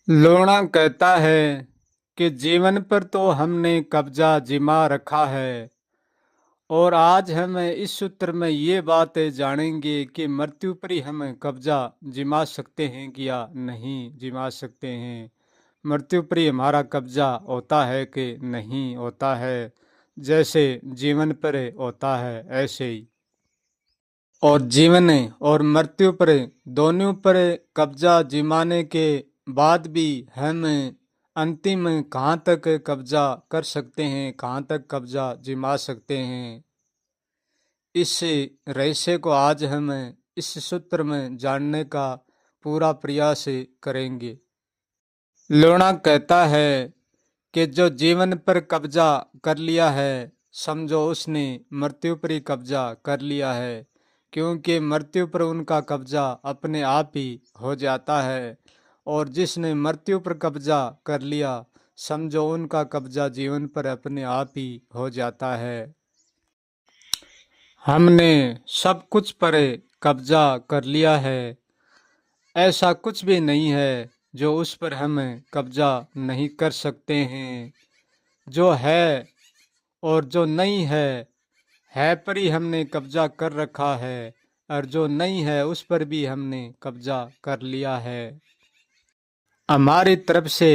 लोणा कहता है कि जीवन पर तो हमने कब्जा जिमा रखा है। और आज हम इस सूत्र में ये बातें जानेंगे कि मृत्यु पर ही हम कब्जा जिमा सकते हैं कि या नहीं जिमा सकते हैं। मृत्यु पर ही हमारा कब्जा होता है कि नहीं होता है। जैसे जीवन पर होता है ऐसे ही। और जीवन और मृत्यु पर दोनों पर कब्जा जिमाने के बाद भी हम अंतिम कहाँ तक कब्जा कर सकते हैं, कहाँ तक कब्जा जिमा सकते हैं, इस रहस्य को आज हम इस सूत्र में जानने का पूरा प्रयास करेंगे। लोणा कहता है कि जो जीवन पर कब्जा कर लिया है, समझो उसने मृत्यु पर ही कब्जा कर लिया है, क्योंकि मृत्यु पर उनका कब्जा अपने आप ही हो जाता है। और जिसने मृत्यु पर कब्जा कर लिया, समझो उनका कब्जा जीवन पर अपने आप ही हो जाता है। हमने सब कुछ पर कब्जा कर लिया है। ऐसा कुछ भी नहीं है जो उस पर हम कब्जा नहीं कर सकते हैं। जो है और जो नहीं है पर ही हमने कब्जा कर रखा है, और जो नहीं है उस पर भी हमने कब्जा कर लिया है। हमारी तरफ से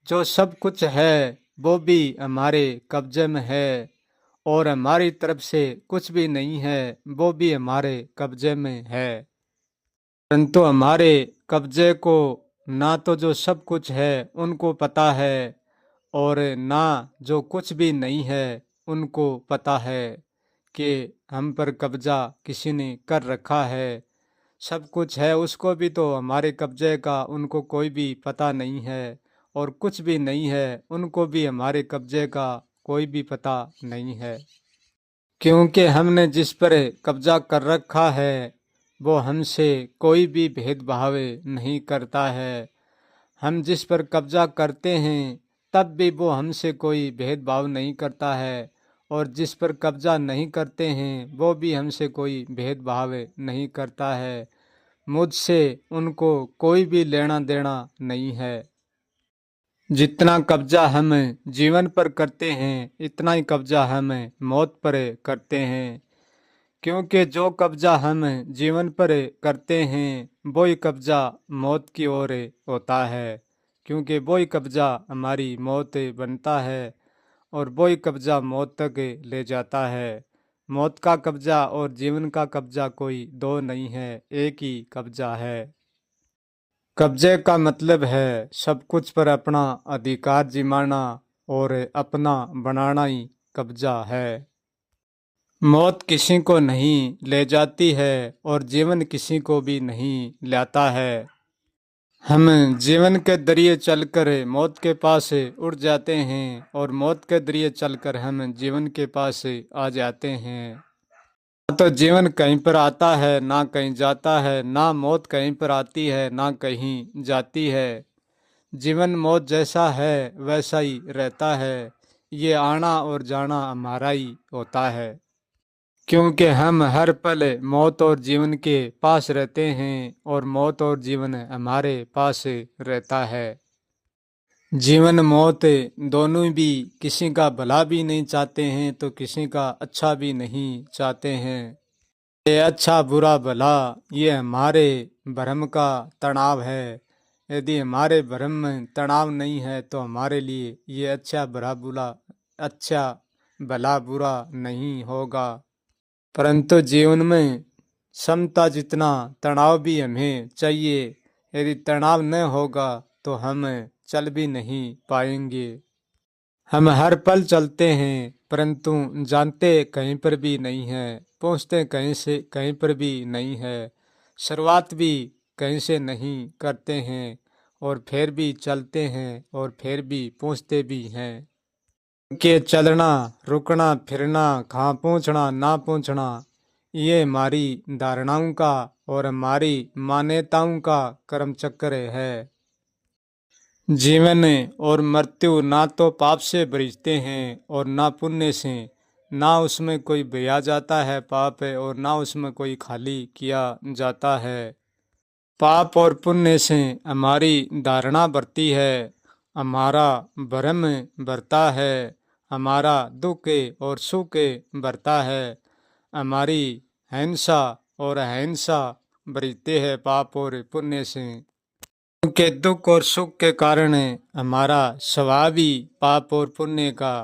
जो सब कुछ है वो भी हमारे कब्जे में है, और हमारी तरफ से कुछ भी नहीं है वो भी हमारे कब्जे में है। परंतु हमारे कब्जे को ना तो जो सब कुछ है उनको पता है, और ना जो कुछ भी नहीं है उनको पता है कि हम पर कब्जा किसी ने कर रखा है। सब कुछ है उसको भी तो हमारे कब्जे का उनको कोई भी पता नहीं है, और कुछ भी नहीं है उनको भी हमारे कब्जे का कोई भी पता नहीं है। क्योंकि हमने जिस पर कब्जा कर रखा है वो हमसे कोई भी भेदभाव नहीं करता है। हम जिस पर कब्जा करते हैं तब भी वो हमसे कोई भेदभाव नहीं करता है, और जिस पर कब्जा नहीं करते हैं वो भी हमसे कोई भेदभाव नहीं करता है। मुझसे उनको कोई भी लेना देना नहीं है। जितना कब्जा हम जीवन पर करते हैं इतना ही कब्जा हम मौत पर करते हैं। क्योंकि जो कब्जा हम जीवन पर करते हैं वही कब्जा मौत की ओर होता है। क्योंकि वही कब्जा हमारी मौत बनता है, और वही कब्जा मौत तक ले जाता है। मौत का कब्जा और जीवन का कब्जा कोई दो नहीं है, एक ही कब्जा है। कब्जे का मतलब है सब कुछ पर अपना अधिकार जमाना, और अपना बनाना ही कब्जा है। मौत किसी को नहीं ले जाती है और जीवन किसी को भी नहीं लाता है। हम जीवन के दरिए चलकर मौत के पास उड़ जाते हैं, और मौत के दरिए चलकर हम जीवन के पास आ जाते हैं। ना तो जीवन कहीं पर आता है ना कहीं जाता है, ना मौत कहीं पर आती है ना कहीं जाती है। जीवन मौत जैसा है वैसा ही रहता है। ये आना और जाना हमारा ही होता है। क्योंकि हम हर पल मौत और जीवन के पास रहते हैं, और मौत और जीवन हमारे पास रहता है। जीवन मौत दोनों भी किसी का भला भी नहीं चाहते हैं तो किसी का अच्छा भी नहीं चाहते हैं। ये अच्छा बुरा भला ये हमारे भ्रम का तनाव है। यदि हमारे भ्रम में तनाव नहीं है तो हमारे लिए ये अच्छा बुरा बुरा अच्छा भला बुरा नहीं होगा। परंतु जीवन में समता जितना तनाव भी हमें चाहिए। यदि तनाव न होगा तो हम चल भी नहीं पाएंगे। हम हर पल चलते हैं परंतु जानते कहीं पर भी नहीं है, पहुँचते कहीं से कहीं पर भी नहीं है, शुरुआत भी कहीं से नहीं करते हैं, और फिर भी चलते हैं और फिर भी पहुँचते भी हैं। के चलना रुकना फिरना कहाँ पहुँचना ना पहुँचना ये हमारी धारणाओं का और हमारी मान्यताओं का कर्म चक्र है। जीवन और मृत्यु ना तो पाप से बरीजते हैं और ना पुण्य से। ना उसमें कोई बया जाता है पाप है, और ना उसमें कोई खाली किया जाता है। पाप और पुण्य से हमारी धारणा बढ़ती है, हमारा भ्रम बढ़ता है, हमारा दुख और सुख बढ़ता है, हमारी हिंसा और अहिंसा बढ़ते हैं पाप और पुण्य से। उनके दुख और सुख के कारण हमारा स्वभाव ही पाप और पुण्य का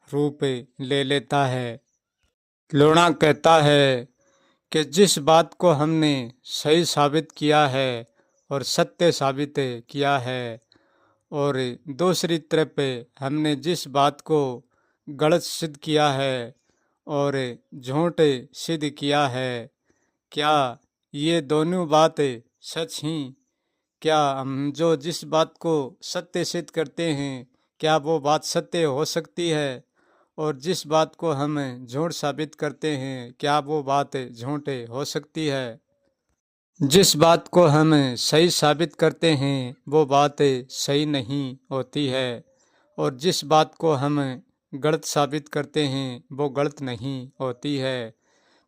रूप ले लेता है। लोणा कहता है कि जिस बात को हमने सही साबित किया है और सत्य साबित किया है, और दूसरी तरफ हमने जिस बात को गलत सिद्ध किया है और झूठ सिद्ध किया है, क्या ये दोनों बातें सच हैं? क्या हम जो जिस बात को सत्य सिद्ध करते हैं, क्या वो बात सत्य हो सकती है? और जिस बात को हम झूठ साबित करते हैं, क्या वो बात झूठ हो सकती है? जिस बात को हम सही साबित करते हैं वो बात सही नहीं होती है, और जिस बात को हम गलत साबित करते हैं वो गलत नहीं होती है।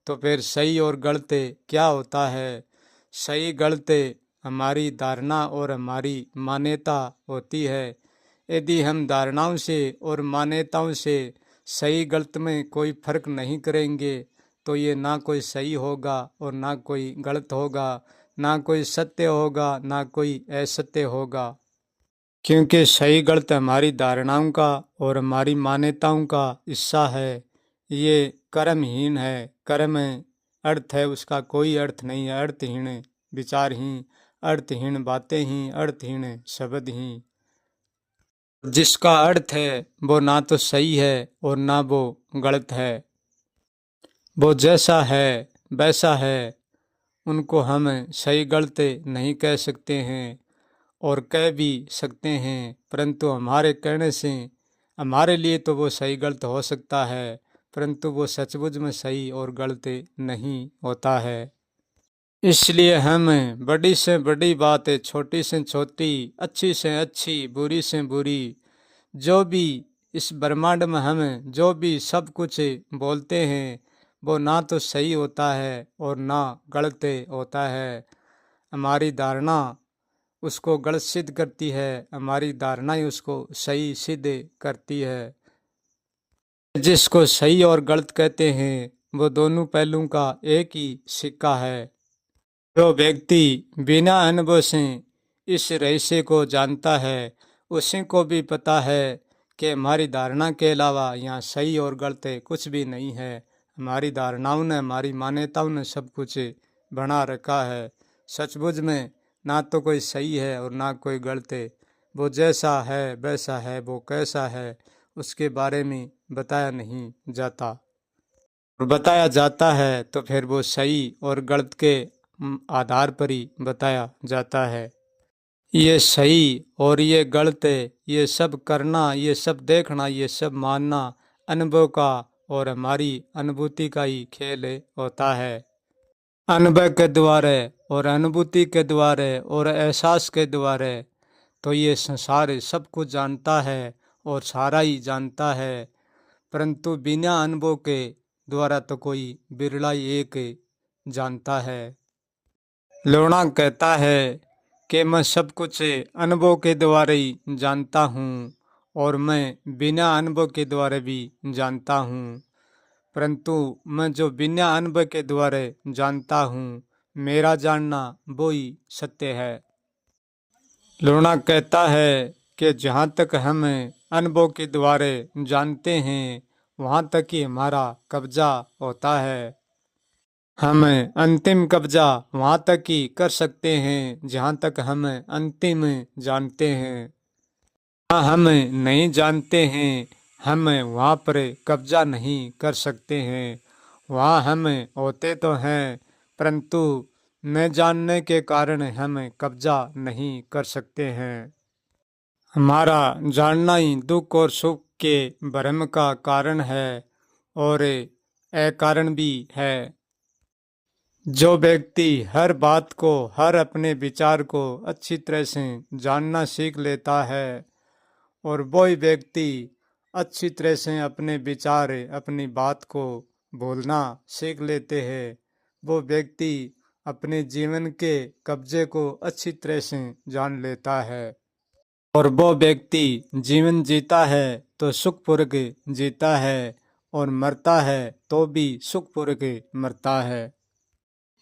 तो फिर सही और गलत क्या होता है? सही गलत हमारी धारणा और हमारी मान्यता होती है। यदि हम धारणाओं से और मान्यताओं से सही गलत में कोई फर्क नहीं करेंगे तो ये ना कोई सही होगा और ना कोई गलत होगा, ना कोई सत्य होगा, ना कोई असत्य होगा। क्योंकि सही गलत हमारी धारणाओं का और हमारी मान्यताओं का हिस्सा है। ये कर्महीन है, कर्म अर्थ है, उसका कोई अर्थ नहीं है। अर्थहीन विचारहीन, अर्थहीन बातें ही, अर्थहीन शब्द ही। जिसका अर्थ है वो ना तो सही है और ना वो गलत है, वो जैसा है वैसा है। उनको हम सही गलत नहीं कह सकते हैं, और कह भी सकते हैं, परंतु हमारे कहने से हमारे लिए तो वो सही गलत हो सकता है, परंतु वो सचमुच में सही और गलत नहीं होता है। इसलिए हम बड़ी से बड़ी बात, छोटी से छोटी, अच्छी से अच्छी, बुरी से बुरी, जो भी इस ब्रह्मांड में हम जो भी सब कुछ बोलते हैं वो ना तो सही होता है और ना गलत होता है। हमारी धारणा उसको गलत सिद्ध करती है, हमारी धारणा ही उसको सही सिद्ध करती है। जिसको सही और गलत कहते हैं वो दोनों पहलुओं का एक ही सिक्का है। जो व्यक्ति बिना अनुभव से इस रहस्य को जानता है, उसी को भी पता है कि हमारी धारणा के अलावा यहाँ सही और गलत कुछ भी नहीं है। हमारी धारणाओं ने, हमारी मान्यताओं ने सब कुछ बना रखा है। सचमुच में ना तो कोई सही है और ना कोई गलत है। वो जैसा है वैसा है, वो कैसा है उसके बारे में बताया नहीं जाता, और बताया जाता है तो फिर वो सही और गलत के आधार पर ही बताया जाता है। ये सही और ये गलत, ये सब करना, ये सब देखना, ये सब मानना अनुभव का और हमारी अनुभूति का ही खेल होता है। अनुभव के द्वारा और अनुभूति के द्वारा और एहसास के द्वारा तो ये संसार सब कुछ जानता है और सारा ही जानता है, परंतु बिना अनुभव के द्वारा तो कोई बिरला ही एक जानता है। लोणा कहता है कि मैं सब कुछ अनुभव के द्वारा ही जानता हूँ और मैं बिना अनुभव के द्वारा भी जानता हूँ, परंतु मैं जो बिना अनुभव के द्वारा जानता हूँ, मेरा जानना वो ही सत्य है। लोणा कहता है कि जहाँ तक हम अनुभव के द्वारा जानते हैं वहाँ तक ही हमारा कब्जा होता है। हम अंतिम कब्जा वहाँ तक ही कर सकते हैं जहाँ तक हम अंतिम जानते हैं। हाँ, हम नहीं जानते हैं, हम वहाँ पर कब्जा नहीं कर सकते हैं। वहाँ हम होते तो हैं, परंतु न जानने के कारण हम कब्जा नहीं कर सकते हैं। हमारा जानना ही दुख और सुख के भ्रम का कारण है और अकारण भी है। जो व्यक्ति हर बात को, हर अपने विचार को अच्छी तरह से जानना सीख लेता है, और वही व्यक्ति अच्छी तरह से अपने विचार, अपनी बात को बोलना सीख लेते हैं, वो व्यक्ति अपने जीवन के कब्जे को अच्छी तरह से जान लेता है और वो व्यक्ति जीवन जीता है तो सुखपूर्वक जीता है और मरता है तो भी सुखपूर्वक मरता है।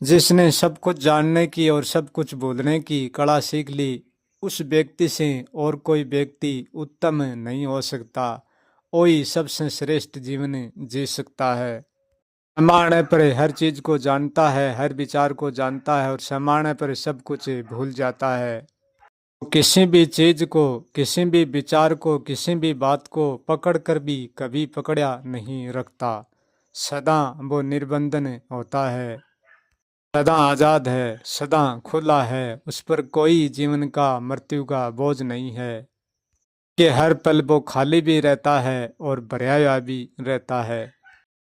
जिसने सब कुछ जानने की और सब कुछ बोलने की कला सीख ली, उस व्यक्ति से और कोई व्यक्ति उत्तम नहीं हो सकता। वही सबसे श्रेष्ठ जीवन जी सकता है। समाने पर हर चीज को जानता है, हर विचार को जानता है और समाने पर सब कुछ भूल जाता है। किसी भी चीज को, किसी भी विचार को, किसी भी बात को पकड़ कर भी कभी पकड़ा नहीं रखता। सदा वो निर्बंधन होता है, सदा आजाद है, सदा खुला है। उस पर कोई जीवन का मृत्यु का बोझ नहीं है कि हर पल वो खाली भी रहता है और भरा हुआ भी रहता है।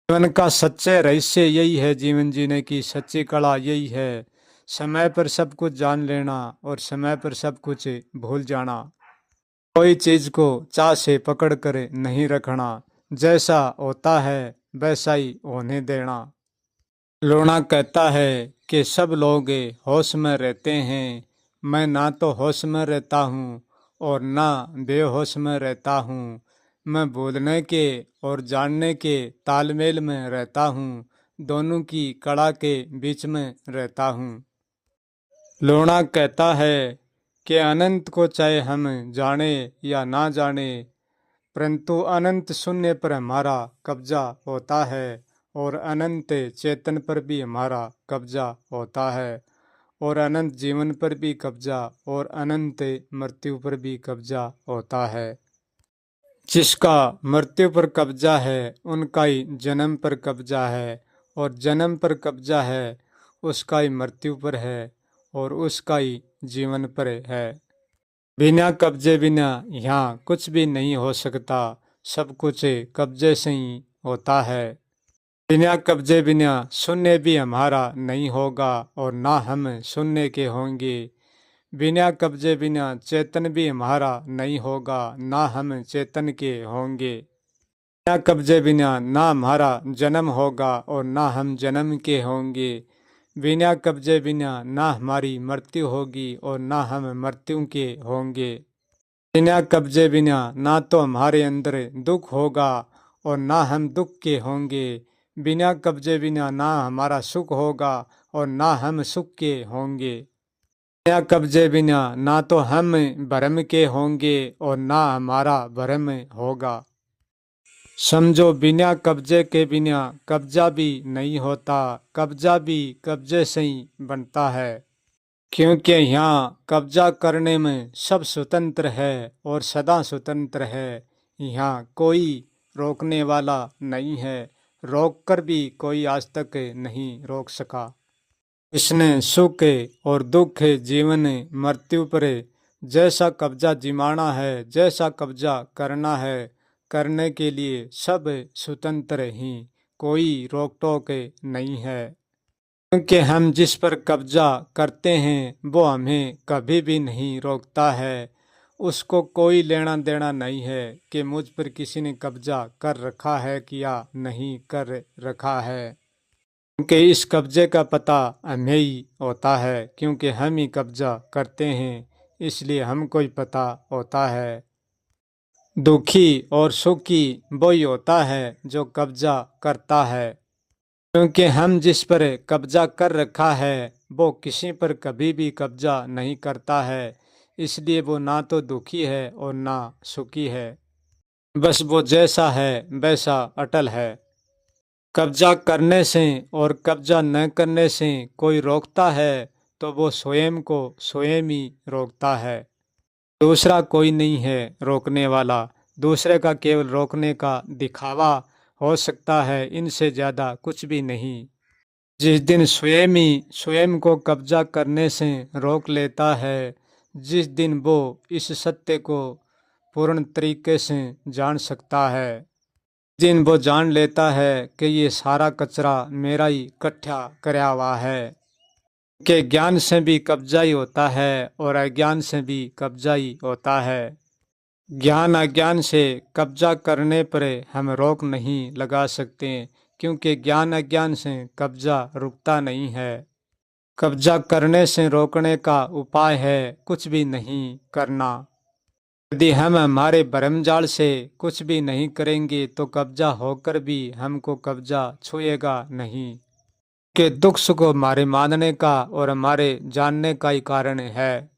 जीवन का सच्चे रहस्य यही है, जीवन जीने की सच्ची कला यही है। समय पर सब कुछ जान लेना और समय पर सब कुछ भूल जाना। कोई चीज को चाह से पकड़ कर नहीं रखना, जैसा होता है वैसा ही होने देना। लूणा कहता है कि सब लोग होश में रहते हैं, मैं ना तो होश में रहता हूँ और ना बेहोश में रहता हूँ। मैं बोलने के और जानने के तालमेल में रहता हूँ, दोनों की कड़ा के बीच में रहता हूँ। लूणा कहता है कि अनंत को चाहे हम जाने या ना जाने, परंतु अनंत शून्य पर हमारा कब्जा होता है और अनंत चेतन पर भी हमारा कब्जा होता है और अनंत जीवन पर भी कब्जा और अनंत मृत्यु पर भी कब्जा होता है। जिसका मृत्यु पर कब्जा है उनका ही जन्म पर कब्जा है और जन्म पर कब्जा है उसका ही मृत्यु पर है और उसका ही जीवन पर है। बिना कब्जे बिना यहाँ कुछ भी नहीं हो सकता, सब कुछ कब्जे से ही होता है। बिना कब्जे बिना शून्य भी हमारा नहीं होगा और ना हम शून्य के होंगे। बिना कब्जे बिना चेतन भी हमारा नहीं होगा, ना हम चेतन के होंगे। बिना कब्जे बिना ना हमारा जन्म होगा और ना हम जन्म के होंगे। बिना कब्जे बिना ना हमारी मृत्यु होगी और ना हम मृत्यु के होंगे। बिना कब्जे बिना ना तो हमारे अंदर दुख होगा और ना हम दुख के होंगे। बिना कब्जे बिना ना हमारा सुख होगा और ना हम सुख के होंगे। बिना कब्जे बिना ना तो हम भ्रम के होंगे और ना हमारा भ्रम होगा। समझो बिना कब्जे के बिना कब्जा भी नहीं होता, कब्जा भी कब्जे से ही बनता है। क्योंकि यहाँ कब्जा करने में सब स्वतंत्र है और सदा स्वतंत्र है। यहाँ कोई रोकने वाला नहीं है, रोक कर भी कोई आज तक नहीं रोक सका। इसने सुख और दुख जीवन मृत्यु पर जैसा कब्जा जिमाना है, जैसा कब्जा करना है, करने के लिए सब स्वतंत्र ही, कोई रोक टोक नहीं है। क्योंकि हम जिस पर कब्जा करते हैं वो हमें कभी भी नहीं रोकता है। उसको कोई लेना देना नहीं है कि मुझ पर किसी ने कब्जा कर रखा है कि या नहीं कर रखा है। क्योंकि इस कब्जे का पता हमें ही होता है, क्योंकि हम ही कब्जा करते हैं, इसलिए हमको ही पता होता है। दुखी और सुखी वही होता है जो कब्जा करता है। क्योंकि हम जिस पर कब्जा कर रखा है वो किसी पर कभी भी कब्जा नहीं करता है, इसलिए वो ना तो दुखी है और ना सुखी है। बस वो जैसा है वैसा अटल है। कब्जा करने से और कब्जा न करने से कोई रोकता है तो वो स्वयं को स्वयं ही रोकता है। दूसरा कोई नहीं है रोकने वाला। दूसरे का केवल रोकने का दिखावा हो सकता है, इनसे ज़्यादा कुछ भी नहीं। जिस दिन स्वयं ही स्वयं को कब्जा करने से रोक लेता है, जिस दिन वो इस सत्य को पूर्ण तरीके से जान सकता है, जिस दिन वो जान लेता है कि ये सारा कचरा मेरा ही इकट्ठा कराया हुआ है, कि ज्ञान से भी कब्जा ही होता है और अज्ञान से भी कब्जा ही होता है। ज्ञान अज्ञान से कब्जा करने पर हम रोक नहीं लगा सकते, क्योंकि ज्ञान अज्ञान से कब्जा रुकता नहीं है। कब्जा करने से रोकने का उपाय है कुछ भी नहीं करना। यदि हम हमारे भरमजाल से कुछ भी नहीं करेंगे तो कब्जा होकर भी हमको कब्जा छुएगा नहीं। के दुख सुख हमारे मानने का और हमारे जानने का ही कारण है।